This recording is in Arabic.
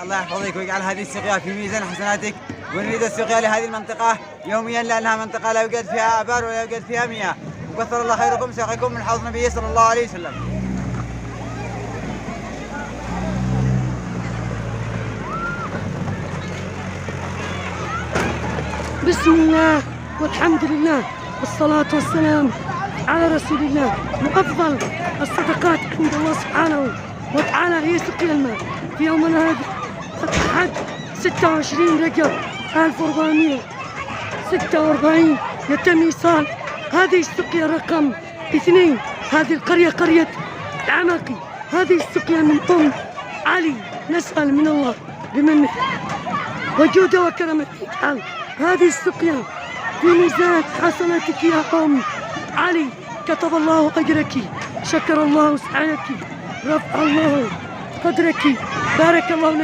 الله يحفظك ويجعل هذه السقيا في ميزان حسناتك، ونريد السقيا لهذه المنطقة يوميا لأنها منطقة لا يوجد فيها آبار ولا يوجد فيها مياه. وكثر الله خيركم سيقيكم من حوض النبي صلى الله عليه وسلم. بسم الله والحمد لله والصلاة والسلام على رسول الله. وأفضل الصدقات عند الله سبحانه وتعالى هي سقيا الماء. في يومنا هذا الأحد 26 رجب 1446 يتم إيصال هذه السقيا رقم 2. هذه القرية قرية العماقي. هذه السقيا من أم علي، نسأل من الله بمنه وجوده وكرمه يجعل هذه السقيا في ميزان حسناتك يا أم علي. كتب الله أجرك، شكر الله سعيك، رفع الله قدرك، بارك الله